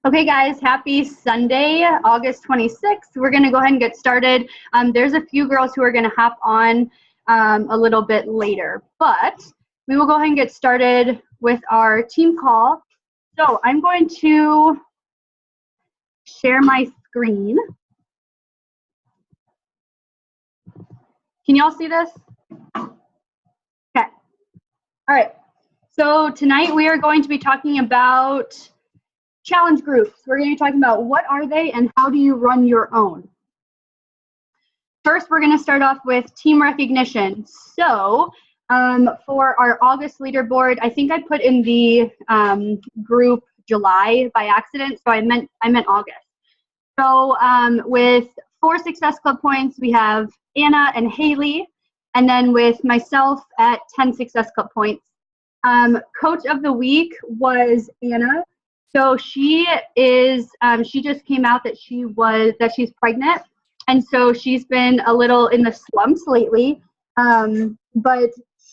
Okay, guys, happy Sunday, August 26th. We're going to go ahead and get started. There's a few girls who are going to hop on a little bit later, but we will go ahead and get started with our team call. So I'm going to share my screen. Can you all see this? Okay. All right. So tonight we are going to be talking about challenge groups. We're going to be talking about what are they and how do you run your own. First, we're going to start off with team recognition. So for our August leaderboard, I think I put in the group July by accident, so I meant August. So with 4 Success Club points, we have Anna and Haley, and then with myself at 10 Success Club points. Coach of the week was Anna. So she is, she just came out that she's pregnant. And so she's been a little in the slumps lately. But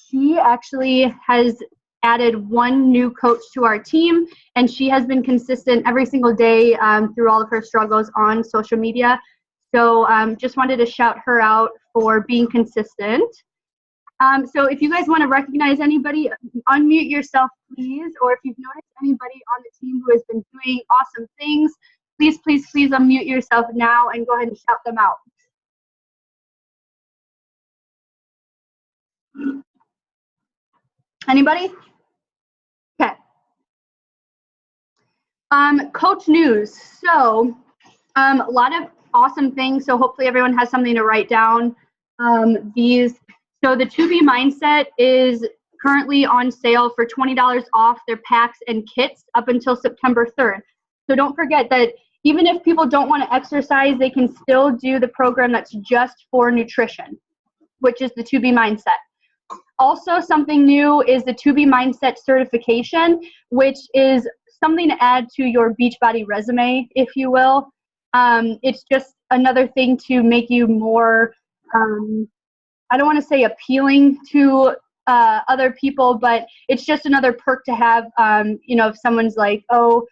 she actually has added 1 new coach to our team. And she has been consistent every single day through all of her struggles on social media. So just wanted to shout her out for being consistent. So if you guys want to recognize anybody, unmute yourself, please. Or if you've noticed anybody on the team who has been doing awesome things, please, please, please unmute yourself now and go ahead and shout them out. Anybody? Okay. Coach news. So a lot of awesome things. So hopefully everyone has something to write down. So the 2B Mindset is currently on sale for $20 off their packs and kits up until September 3rd. So don't forget that even if people don't want to exercise, they can still do the program that's just for nutrition, which is the 2B Mindset. Also, something new is the 2B Mindset certification, which is something to add to your Beachbody resume, if you will. It's just another thing to make you more I don't want to say appealing to other people, but it's just another perk to have, if someone's like, oh,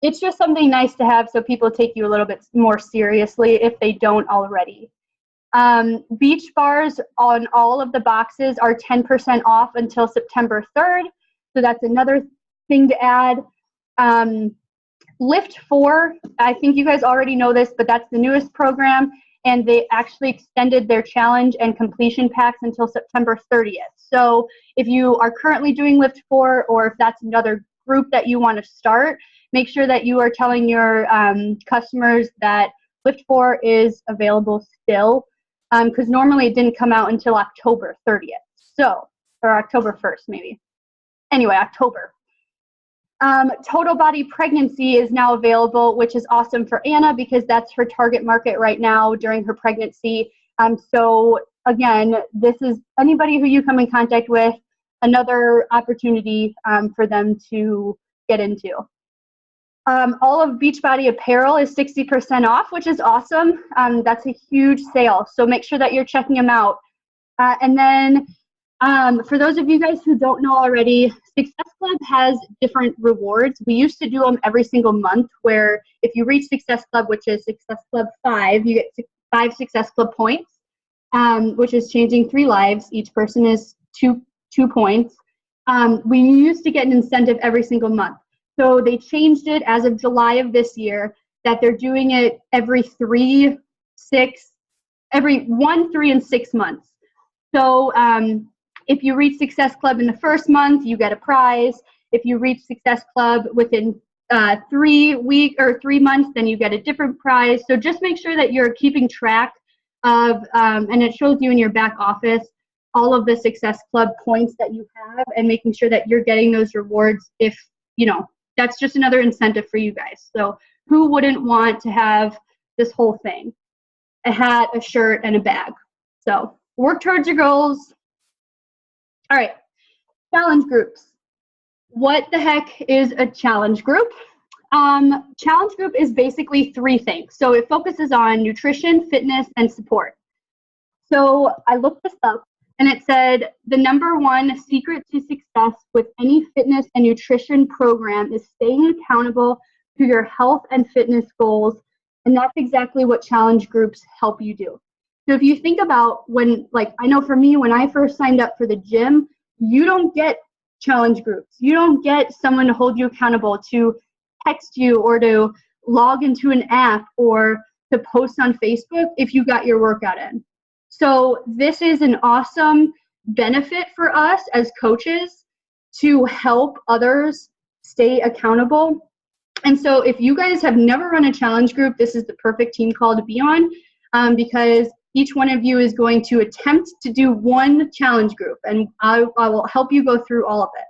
it's just something nice to have so people take you a little bit more seriously if they don't already. Beach bars on all of the boxes are 10% off until September 3rd. So that's another thing to add. Lift 4, I think you guys already know this, but that's the newest program, and they actually extended their challenge and completion packs until September 30th. So if you are currently doing Lift 4, or if that's another group that you want to start, make sure that you are telling your customers that Lift 4 is available still, because normally it didn't come out until October 30th, or October 1st maybe. Anyway, October. Total Body Pregnancy is now available, which is awesome for Anna because that's her target market right now during her pregnancy. So again, this is anybody who you come in contact with, another opportunity for them to get into. All of Beachbody apparel is 60% off, which is awesome. That's a huge sale, so make sure that you're checking them out. And then for those of you guys who don't know already, Success Club has different rewards. We used to do them every single month, where if you reach Success Club, which is Success Club 5, you get 5 Success Club points, which is changing 3 lives. Each person is 2 points. We used to get an incentive every single month. So they changed it as of July of this year, that they're doing it every 1, 3, and 6 months. So if you reach Success Club in the first month, you get a prize. If you reach Success Club within 3 months, then you get a different prize. So just make sure that you're keeping track of, and it shows you in your back office, all of the Success Club points that you have, and making sure that you're getting those rewards. If, that's just another incentive for you guys. So who wouldn't want to have this whole thing? A hat, a shirt, and a bag. So work towards your goals. All right, challenge groups. What the heck is a challenge group? Challenge group is basically 3 things. So it focuses on nutrition, fitness, and support. So I looked this up, And it said, the #1 secret to success with any fitness and nutrition program is staying accountable to your health and fitness goals. And that's exactly what challenge groups help you do. So if you think about when, like, I know for me, when I first signed up for the gym, you don't get challenge groups. You don't get someone to hold you accountable, to text you or to log into an app or to post on Facebook if you got your workout in. So this is an awesome benefit for us as coaches to help others stay accountable. And so if you guys have never run a challenge group, this is the perfect team call to be on, because each one of you is going to attempt to do one challenge group, and I will help you go through all of it.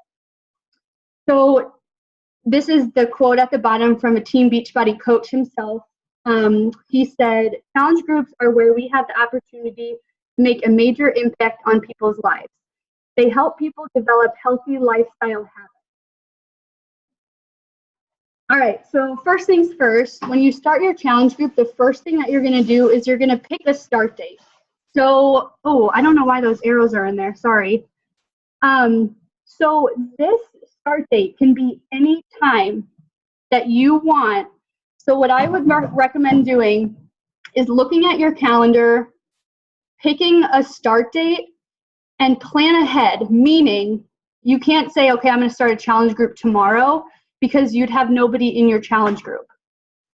So this is the quote at the bottom from a Team Beachbody coach himself. He said, challenge groups are where we have the opportunity to make a major impact on people's lives. They help people develop healthy lifestyle habits. All right, so first things first, when you start your challenge group, the first thing that you're going to do is you're going to pick a start date. So, I don't know why those arrows are in there, sorry. So this start date can be any time that you want. So what I would recommend doing is looking at your calendar, picking a start date, and plan ahead, meaning you can't say, okay, I'm going to start a challenge group tomorrow, because you'd have nobody in your challenge group.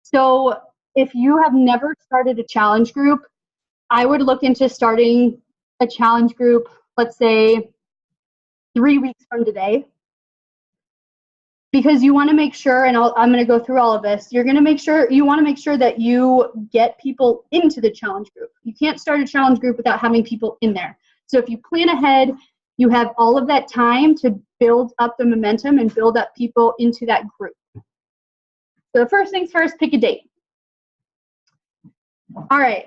So if you have never started a challenge group, I would look into starting a challenge group, let's say 3 weeks from today, because you want to make sure, and I'm going to go through all of this, you want to make sure that you get people into the challenge group. You can't start a challenge group without having people in there. So if you plan ahead, you have all of that time to build up the momentum and build up people into that group. So first things first, pick a date. All right,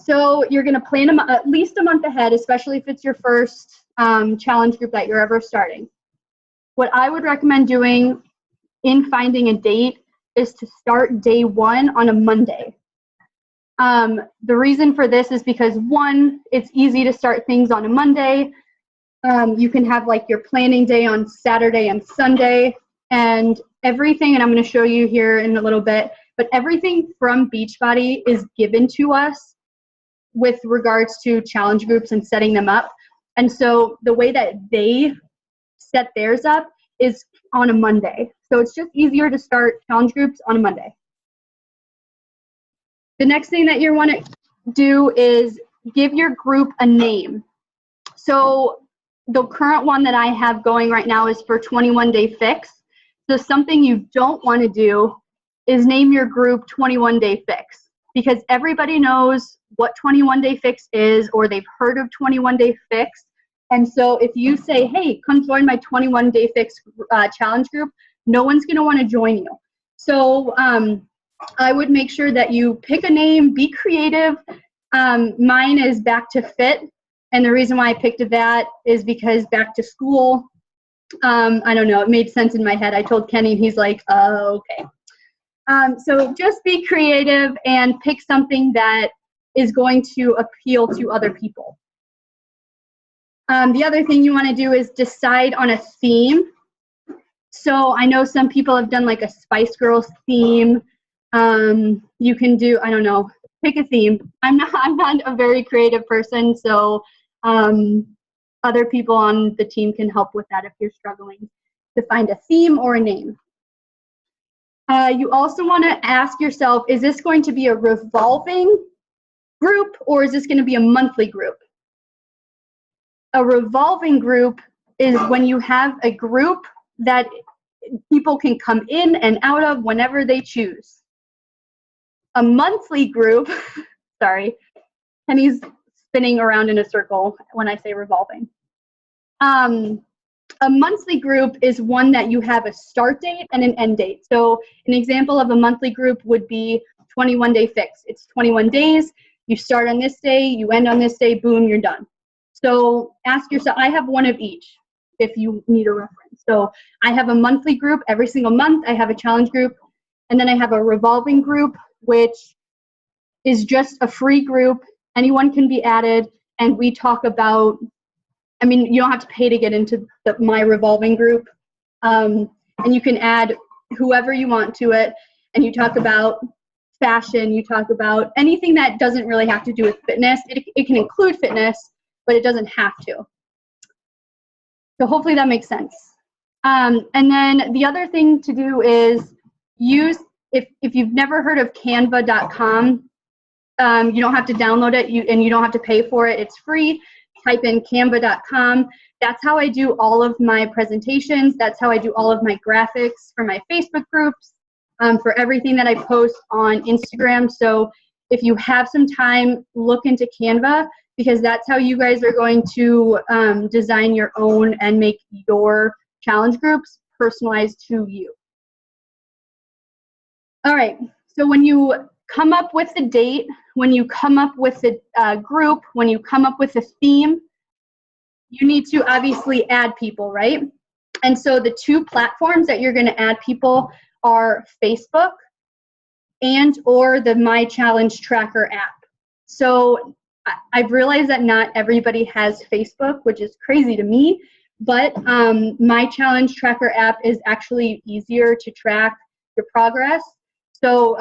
so you're going to plan at least a month ahead, especially if it's your first challenge group that you're ever starting. What I would recommend doing in finding a date is to start day 1 on a Monday. The reason for this is because, one, it's easy to start things on a Monday. You can have like your planning day on Saturday and Sunday, and everything, and I'm going to show you here in a little bit, but everything from Beachbody is given to us with regards to challenge groups and setting them up. And so the way that they set theirs up is on a Monday. So it's just easier to start challenge groups on a Monday. The next thing that you want to do is give your group a name. So the current one that I have going right now is for 21 Day Fix. So something you don't want to do is name your group 21 Day Fix, because everybody knows what 21 Day Fix is, or they've heard of 21 Day Fix. And so if you say, hey, come join my 21 Day Fix challenge group, no one's going to want to join you. So I would make sure that you pick a name, be creative. Mine is Back to Fit. And the reason why I picked that is because back to school, I don't know, it made sense in my head. I told Kenny, and he's like, okay. So just be creative and pick something that is going to appeal to other people. The other thing you want to do is decide on a theme. So I know some people have done like a Spice Girls theme. You can do, I don't know, pick a theme. I'm not a very creative person, so other people on the team can help with that if you're struggling to find a theme or a name. You also want to ask yourself, is this going to be a revolving group, or is this going to be a monthly group? A revolving group is when you have a group that people can come in and out of whenever they choose. A monthly group, sorry, Penny's spinning around in a circle when I say revolving. A monthly group is one that you have a start date and an end date. So an example of a monthly group would be 21 Day Fix. It's 21 days. You start on this day, you end on this day, boom, you're done. So ask yourself, I have one of each if you need a reference. So I have a monthly group every single month. I have a challenge group. And then I have a revolving group, which is just a free group. Anyone can be added. And we talk about I mean, you don't have to pay to get into my revolving group. And you can add whoever you want to it, and you talk about fashion, you talk about anything that doesn't really have to do with fitness. It can include fitness, but it doesn't have to. So hopefully that makes sense. And then the other thing to do is use, if you've never heard of canva.com, you don't have to download it, and you don't have to pay for it. It's free. Type in canva.com. That's how I do all of my presentations. That's how I do all of my graphics for my Facebook groups, for everything that I post on Instagram. So if you have some time, look into Canva, because that's how you guys are going to design your own and make your challenge groups personalized to you. All right, so when you come up with the date, when you come up with the group, when you come up with a theme, you need to obviously add people, right? And so the two platforms that you're going to add people are Facebook and or the My Challenge Tracker app. So I've realized that not everybody has Facebook, which is crazy to me, but My Challenge Tracker app is actually easier to track your progress. So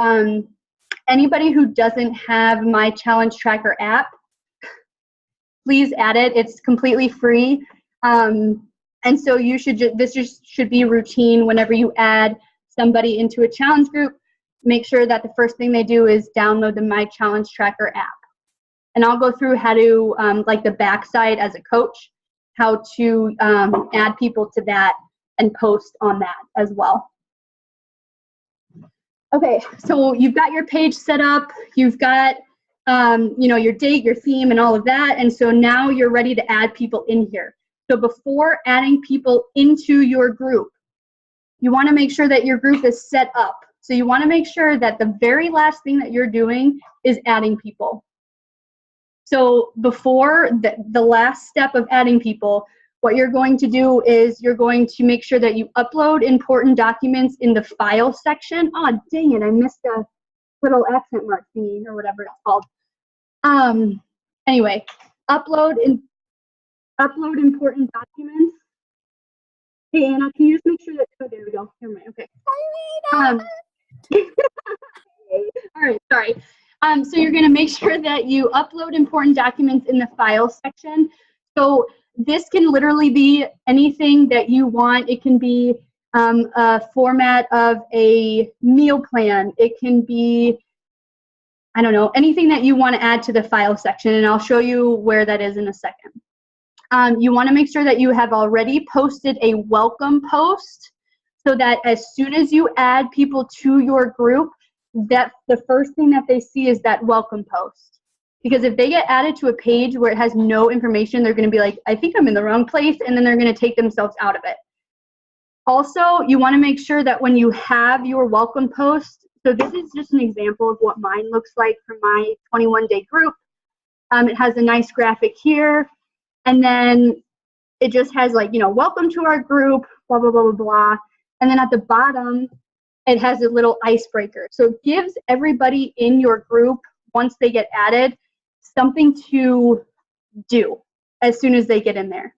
anybody who doesn't have My Challenge Tracker app, please add it. It's completely free. And so you should this just should be routine whenever you add somebody into a challenge group. Make sure that the first thing they do is download the My Challenge Tracker app. And I'll go through how to, like the backside as a coach, how to add people to that and post on that as well. Okay, so you've got your page set up, you've got you know, your date, your theme, and all of that, and so now you're ready to add people in here. So before adding people into your group, you want to make sure that your group is set up. So you want to make sure that the very last thing that you're doing is adding people. So before the last step of adding people, what you're going to do is you're going to make sure that you upload important documents in the file section. Oh, dang it, I missed a little accent mark thingy or whatever it's called. Anyway, upload important documents. Hey, Anna, can you just make sure that, oh, there we go. Never mind, okay. All right, sorry. So you're gonna make sure that you upload important documents in the file section. So this can literally be anything that you want. It can be a format of a meal plan. It can be, I don't know, anything that you want to add to the file section, and I'll show you where that is in a second. You want to make sure that you have already posted a welcome post so that as soon as you add people to your group, that the first thing that they see is that welcome post. Because if they get added to a page where it has no information, they're going to be like, I think I'm in the wrong place, and then they're going to take themselves out of it. Also, you want to make sure that when you have your welcome post, so this is just an example of what mine looks like for my 21-day group. It has a nice graphic here, and then it just has like, you know, welcome to our group, blah, blah, blah, blah, blah. And then at the bottom, it has a little icebreaker. So it gives everybody in your group, once they get added, something to do as soon as they get in there.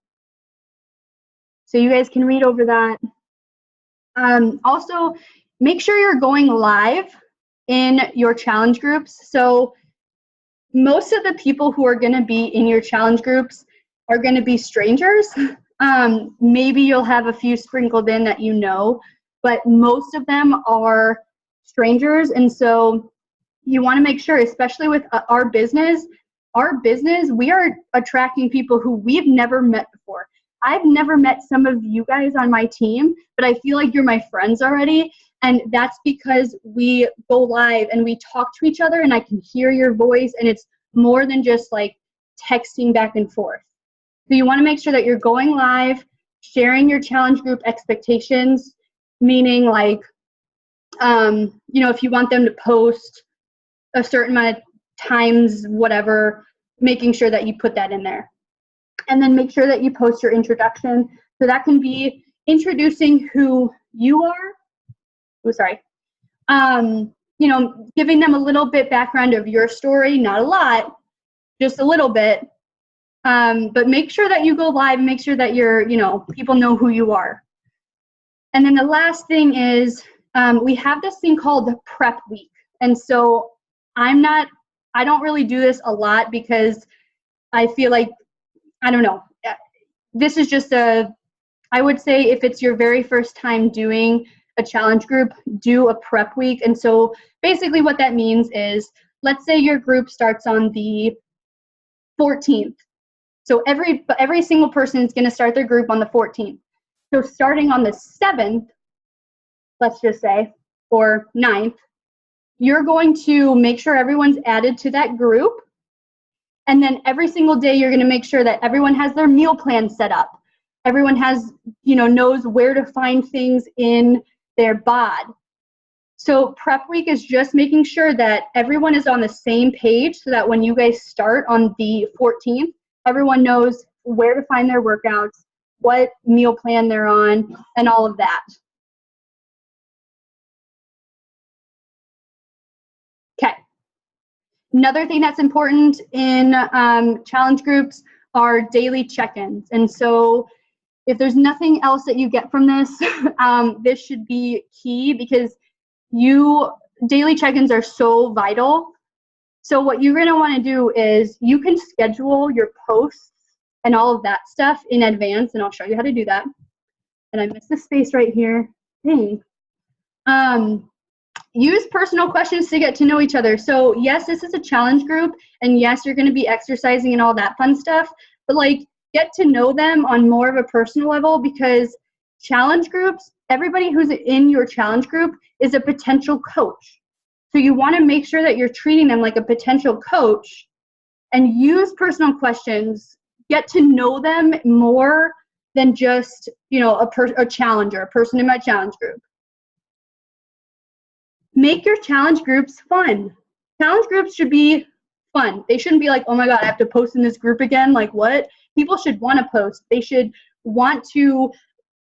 So you guys can read over that. Also, make sure you're going live in your challenge groups. So most of the people who are going to be in your challenge groups are going to be strangers. Maybe you'll have a few sprinkled in that you know, but most of them are strangers. And so you want to make sure, especially with our business, we are attracting people who we've never met before. I've never met some of you guys on my team, but I feel like you're my friends already. And that's because we go live and we talk to each other and I can hear your voice, and it's more than just like texting back and forth. So you want to make sure that you're going live, sharing your challenge group expectations, meaning like, you know, if you want them to post a certain amount of times, whatever, making sure that you put that in there. And then make sure that you post your introduction. So that can be introducing who you are. Oh, sorry. You know, giving them a little bit background of your story, not a lot, just a little bit. But make sure that you go live, make sure that people know who you are. And then the last thing is we have this thing called prep week. And so I don't really do this a lot because I feel like, I don't know, this is just I would say if it's your very first time doing a challenge group, do a prep week. And so basically what that means is, let's say your group starts on the 14th. So every single person is going to start their group on the 14th. So starting on the 7th, let's just say, or 9th, you're going to make sure everyone's added to that group. And then every single day, you're going to make sure that everyone has their meal plan set up. Everyone has, knows where to find things in their bod. So prep week is just making sure that everyone is on the same page so that when you guys start on the 14th, everyone knows where to find their workouts, what meal plan they're on, and all of that. Okay. Another thing that's important in challenge groups are daily check-ins. And so if there's nothing else that you get from this, this should be key because daily check-ins are so vital. So what you're gonna wanna do is you can schedule your posts and all of that stuff in advance, and I'll show you how to do that. And I missed the space right here. Dang. Use personal questions to get to know each other. So yes, this is a challenge group, and yes, you're gonna be exercising and all that fun stuff, but get to know them on more of a personal level, because challenge groups, everybody who's in your challenge group is a potential coach. So you want to make sure that you're treating them like a potential coach and use personal questions, get to know them more than just, a challenger, a person in my challenge group. Make your challenge groups fun. Challenge groups should be fun. They shouldn't be like, oh my God, I have to post in this group again. Like what? People should want to post. They should want to,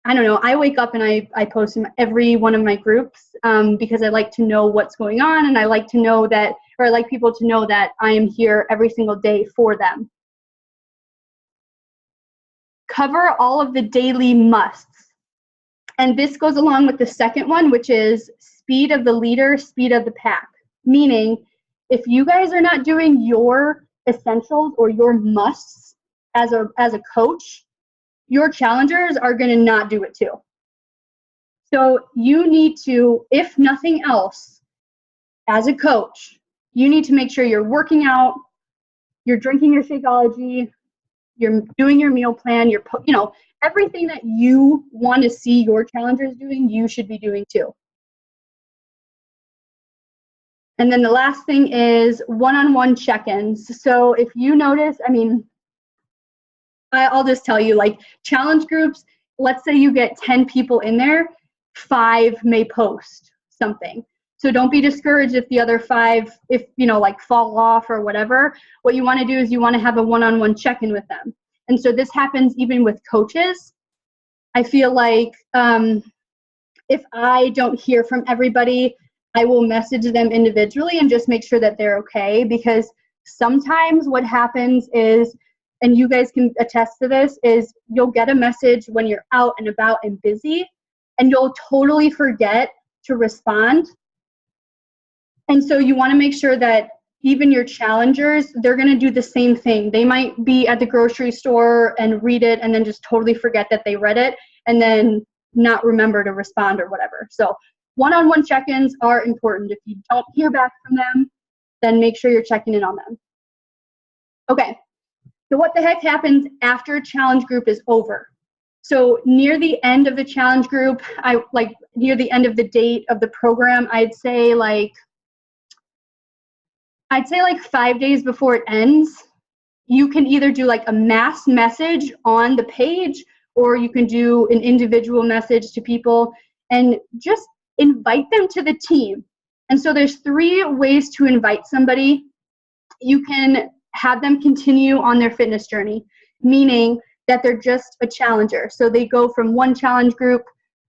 I don't know, I wake up and I post in every one of my groups because I like to know what's going on, and I like to know that, or I like people to know that I am here every single day for them. Cover all of the daily musts. And this goes along with the second one, which is speed of the leader, speed of the pack. Meaning, if you guys are not doing your essentials or your musts as a coach, your challengers are going to not do it too. So you need to, if nothing else, as a coach, you need to make sure you're working out, you're drinking your Shakeology, you're doing your meal plan, you're, everything that you want to see your challengers doing, you should be doing too. And then the last thing is one-on-one check-ins. So if you notice, I'll just tell you, challenge groups, let's say you get 10 people in there, 5 may post something. So don't be discouraged if the other 5, fall off or whatever. What you want to do is you want to have a one-on-one check-in with them. And so this happens even with coaches. I feel like if I don't hear from everybody, I will message them individually and just make sure that they're okay, because sometimes what happens is, and you guys can attest to this, is you'll get a message when you're out and about and busy, and you'll totally forget to respond. And so you want to make sure that even your challengers, they're going to do the same thing. They might be at the grocery store and read it and then just totally forget that they read it and then not remember to respond or whatever. So one-on-one check-ins are important. If you don't hear back from them, then make sure you're checking in on them. Okay. So what the heck happens after a challenge group is over? So near the end of the challenge group, near the end of the date of the program, I'd say 5 days before it ends, you can either do a mass message on the page, or you can do an individual message to people and just invite them to the team. And so there's 3 ways to invite somebody. You can have them continue on their fitness journey, meaning that they're just a challenger. So they go from one challenge group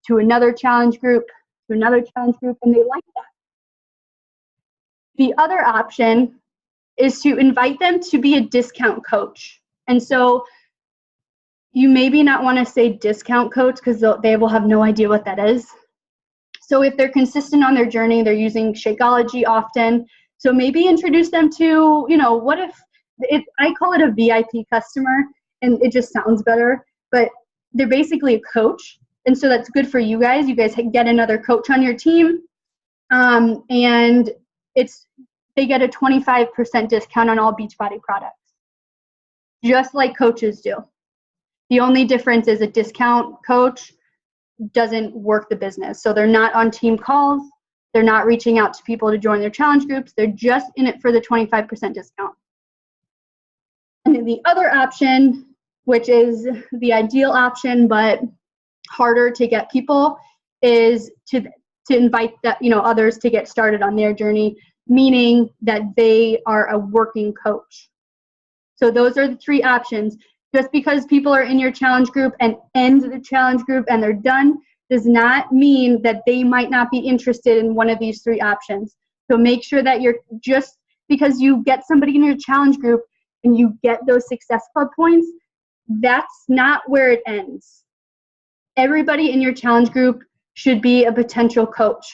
to another challenge group to another challenge group, and they like that. The other option is to invite them to be a discount coach. And so you maybe not want to say discount coach because they will have no idea what that is. So if they're consistent on their journey, they're using Shakeology often. So maybe introduce them to, what if I call it a VIP customer, and it just sounds better, but they're basically a coach. And so that's good for you guys. You guys get another coach on your team. And they get a 25% discount on all Beachbody products, just like coaches do. The only difference is a discount coach doesn't work the business. So they're not on team calls. They're not reaching out to people to join their challenge groups. They're just in it for the 25% discount. And then the other option, which is the ideal option, but harder to get people, is to invite others to get started on their journey, meaning that they are a working coach. So those are the three options. Just because people are in your challenge group and end the challenge group and they're done does not mean that they might not be interested in one of these three options. So make sure that just because you get somebody in your challenge group and you get those Success Club points, that's not where it ends. Everybody in your challenge group should be a potential coach.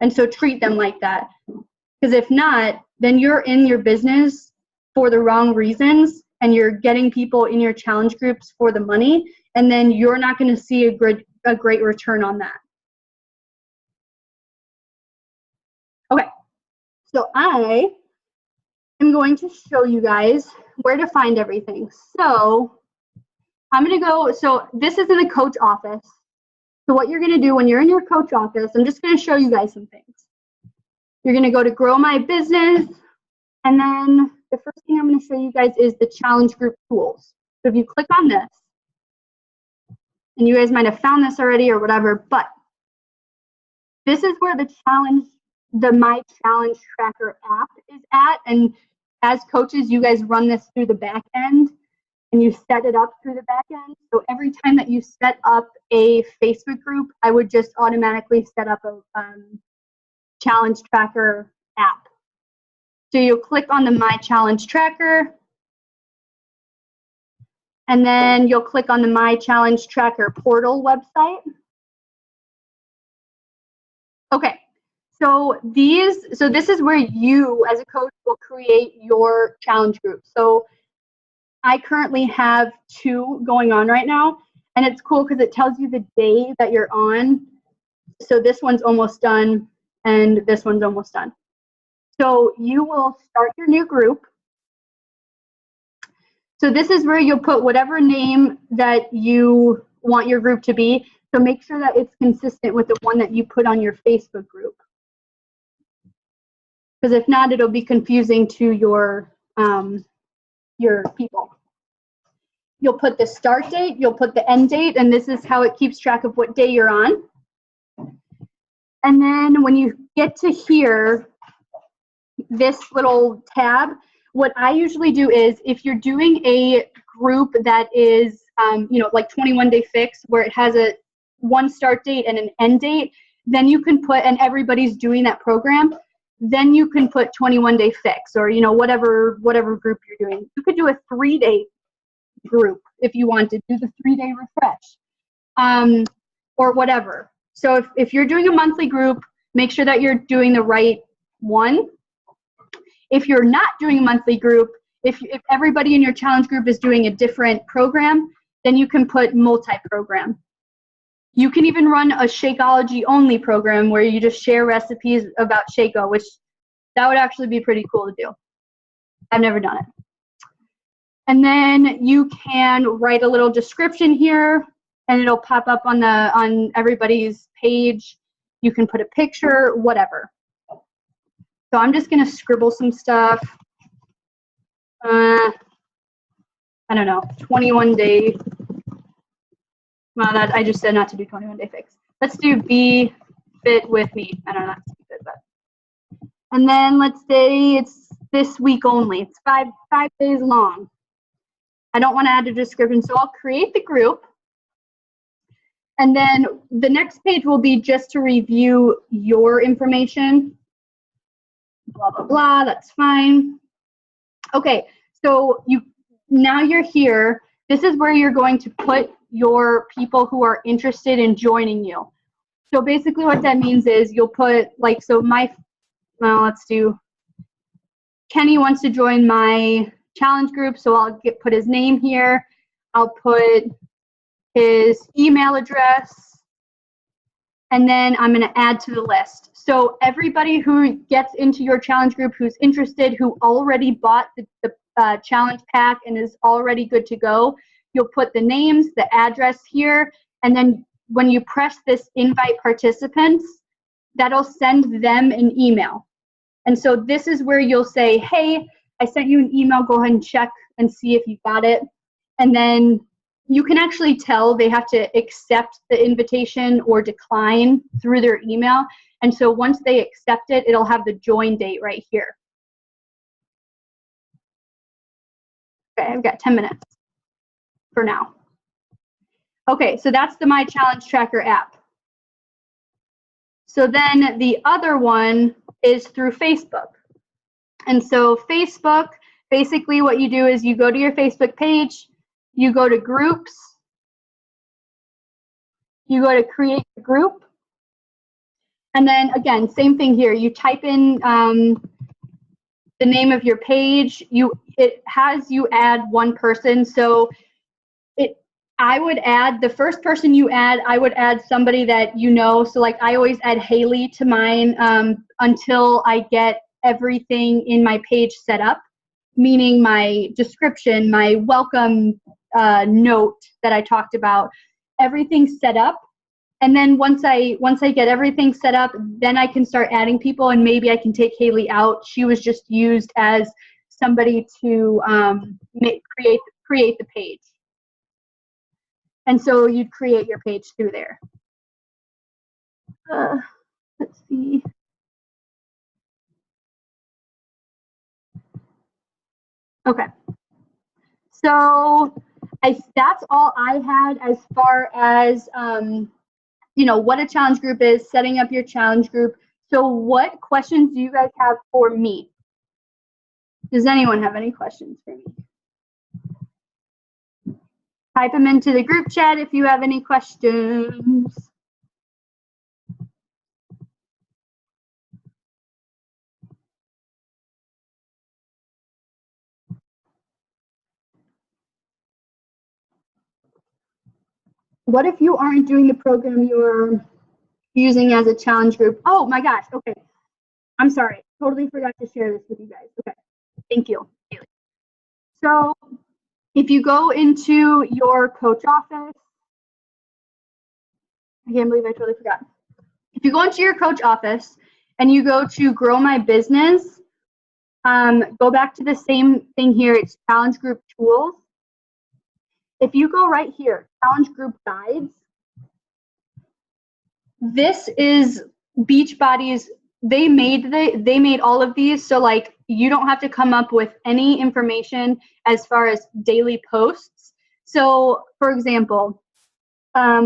And so treat them like that. Because if not, then you're in your business for the wrong reasons, and you're getting people in your challenge groups for the money, and then you're not going to see a great return on that. Okay, so I am going to show you guys where to find everything. So I'm going to go, so this is in the coach office. So what you're going to do when you're in your coach office, I'm just going to show you guys some things. You're going to go to Grow My Business, and then the first thing I'm going to show you guys is the challenge group tools. So if you click on this, and you guys might have found this already or whatever, but this is where the My Challenge Tracker app is at. And as coaches, you guys run this through the back end, and you set it up through the back end. So every time that you set up a Facebook group, I would just automatically set up a challenge tracker app. So you'll click on the My Challenge Tracker, and then you'll click on the My Challenge Tracker portal website. Okay, so this is where you as a coach will create your challenge group. So I currently have 2 going on right now, and it's cool because it tells you the day that you're on. So this one's almost done, and this one's almost done. So you will start your new group. So this is where you'll put whatever name that you want your group to be. So make sure that it's consistent with the one that you put on your Facebook group. Because if not, it'll be confusing to your people. You'll put the start date, you'll put the end date, and this is how it keeps track of what day you're on. And then when you get to here, this little tab, what I usually do is if you're doing a group that is, like 21 Day Fix, where it has one start date and an end date, then you can put, and everybody's doing that program, then you can put 21 Day Fix, or whatever group you're doing. You could do a 3-day group if you want to do the 3-day refresh, or whatever. So if you're doing a monthly group, make sure that you're doing the right one. If you're not doing a monthly group, if everybody in your challenge group is doing a different program, then you can put multi-program. You can even run a Shakeology only program where you just share recipes about Shako, which that would actually be pretty cool to do. I've never done it. And then you can write a little description here, and it'll pop up on everybody's page. You can put a picture, whatever. So I'm just going to scribble some stuff. I don't know, 21 day. Well, that I just said not to do 21 Day Fix. Let's do Be Fit With Me. I don't know, that's stupid, but. And then let's say it's this week only. It's five days long. I don't want to add a description, so I'll create the group. And then the next page will be just to review your information. Blah, blah, blah, that's fine. Okay, so now you're here. This is where you're going to put your people who are interested in joining you. So basically what that means is you'll put, like, so well, let's do, Kenny wants to join my challenge group, so I'll put his name here. I'll put his email address, and then I'm going to add to the list. So everybody who gets into your challenge group who's interested, who already bought the challenge pack and is already good to go, you'll put the names, the address here, and then when you press this invite participants, that'll send them an email. And so this is where you'll say, hey, I sent you an email, go ahead and check and see if you got it. And then you can actually tell they have to accept the invitation or decline through their email. And so once they accept it, it'll have the join date right here. Okay, I've got 10 minutes for now. Okay, so that's the My Challenge Tracker app. So then the other one is through Facebook. And so Facebook, basically what you do is you go to your Facebook page, you go to groups, you go to create a group, and then again, same thing here. You type in the name of your page. It has you add one person. So I would add, the first person you add, I would add somebody that you know. So like I always add Haley to mine until I get everything in my page set up, meaning my description, my welcome note that I talked about, everything set up. And then once I get everything set up, then I can start adding people, and maybe I can take Haley out. She was just used as somebody to create the page. And so you'd create your page through there. Let's see. Okay. So that's all I had as far as what a challenge group is, setting up your challenge group. So what questions do you guys have for me? Does anyone have any questions for me? Type them into the group chat if you have any questions. What if you aren't doing the program you're using as a challenge group? Oh my gosh, okay. I'm sorry, totally forgot to share this with you guys. Okay, thank you. So if you go into your coach office, I can't believe I totally forgot. If you go into your coach office and you go to grow my business, go back to the same thing here. It's challenge group tools. If you go right here, challenge group guides, this is Beachbody's. They made all of these, so like you don't have to come up with any information as far as daily posts. So for example,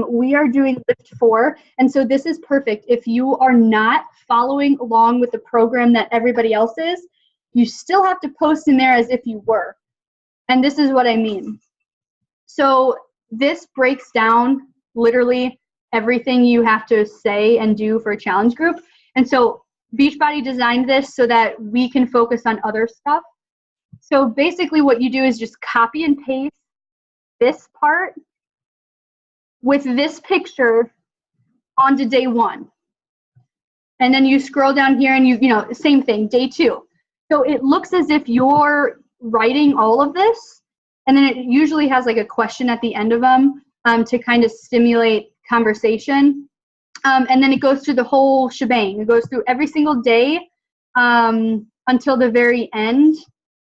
we are doing Lift 4, and so this is perfect. If you are not following along with the program that everybody else is, you still have to post in there as if you were. And this is what I mean. So this breaks down literally everything you have to say and do for a challenge group. And so Beachbody designed this so that we can focus on other stuff. So basically what you do is just copy and paste this part with this picture onto day 1. And then you scroll down here and you know, same thing, day 2. So it looks as if you're writing all of this, and then it usually has like a question at the end of them to kind of stimulate conversation. And then it goes through the whole shebang. It goes through every single day until the very end.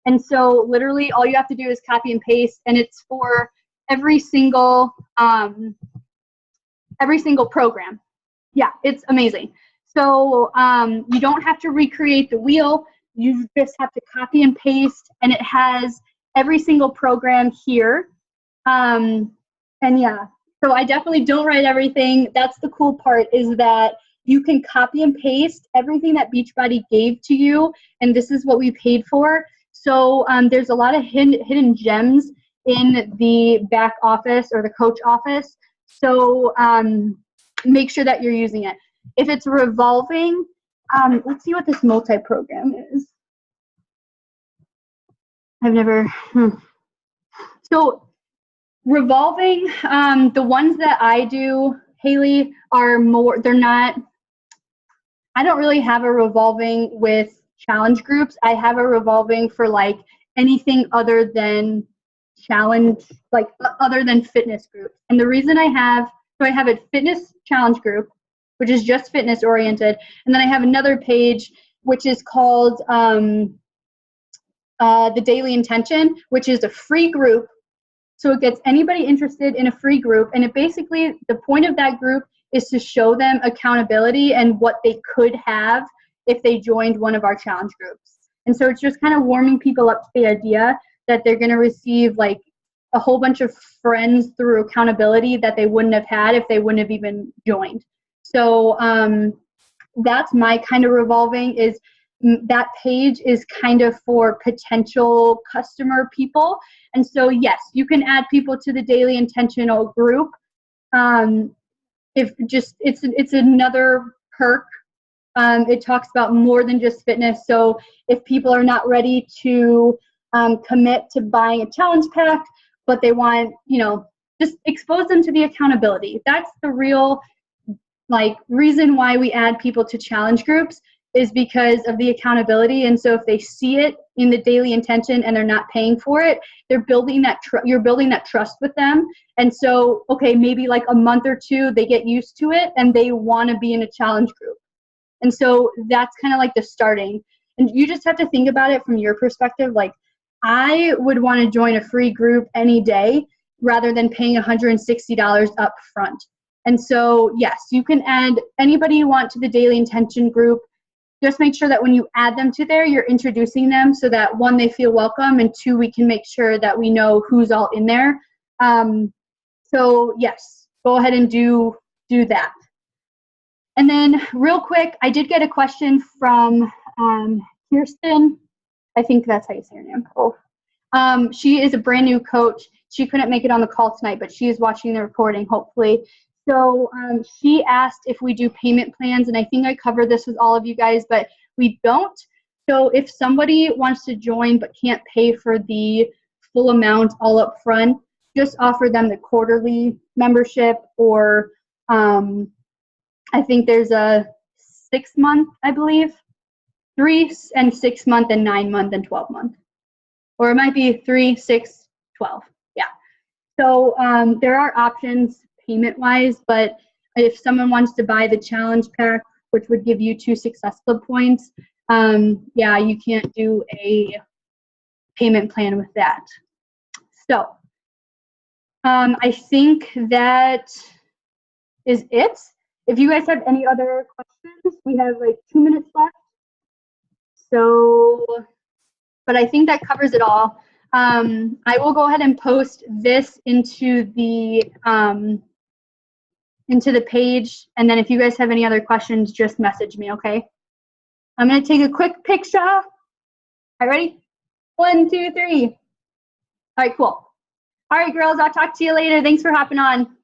And so literally all you have to do is copy and paste, and it's for every single program. Yeah, it's amazing. So you don't have to recreate the wheel. You just have to copy and paste, and it has every single program here. And yeah, so I definitely don't write everything. That's the cool part, is that you can copy and paste everything that Beachbody gave to you, and this is what we paid for. So there's a lot of hidden gems in the back office or the coach office. So make sure that you're using it. If it's revolving, let's see what this multi-program is. I've never, So revolving, the ones that I do, Haley, are more, they're not, I don't really have a revolving with challenge groups. I have a revolving for like anything other than challenge, like other than fitness groups. And the reason I have a fitness challenge group, which is just fitness oriented. And then I have another page, which is called the Daily Intention, which is a free group. So it gets anybody interested in a free group. And it basically, the point of that group is to show them accountability and what they could have if they joined one of our challenge groups. And so it's just kind of warming people up to the idea that they're going to receive like a whole bunch of friends through accountability that they wouldn't have had if they wouldn't have even joined. So that's my kind of revolving, is that page is kind of for potential customer people. And so yes, you can add people to the Daily Intentional group. If just it's another perk. It talks about more than just fitness. So if people are not ready to commit to buying a challenge pack, but they want, just expose them to the accountability. That's the real reason why we add people to challenge groups, is because of the accountability. And so if they see it in the Daily Intention and they're not paying for it, they're building that you're building that trust with them. And so, okay, maybe like a month or two, they get used to it and they want to be in a challenge group. And so that's kind of like the starting. And you just have to think about it from your perspective. Like, I would want to join a free group any day rather than paying $160 up front. And so, yes, you can add anybody you want to the Daily Intention group. Just make sure that when you add them to there, you're introducing them so that, one, they feel welcome, and two, we can make sure that we know who's all in there. So yes, go ahead and do that. And then real quick, I did get a question from Kirsten. I think that's how you say her name. Oh. She is a brand new coach. She couldn't make it on the call tonight, but she is watching the recording, hopefully. So she asked if we do payment plans, and I think I covered this with all of you guys, but we don't. So if somebody wants to join but can't pay for the full amount all up front, just offer them the quarterly membership, or I think there's a 6-month, I believe, 3 and 6 month and 9 month and 12 month, or it might be 3, 6, 12. Yeah. So there are options payment-wise, but if someone wants to buy the challenge pack, which would give you 2 Success Club points, yeah, you can't do a payment plan with that. So I think that is it. If you guys have any other questions, we have like 2 minutes left. So, but I think that covers it all. I will go ahead and post this into the page, and then if you guys have any other questions, just message me, okay? I'm gonna take a quick picture. All right, ready? 1, 2, 3. All right, cool. All right, girls, I'll talk to you later. Thanks for hopping on.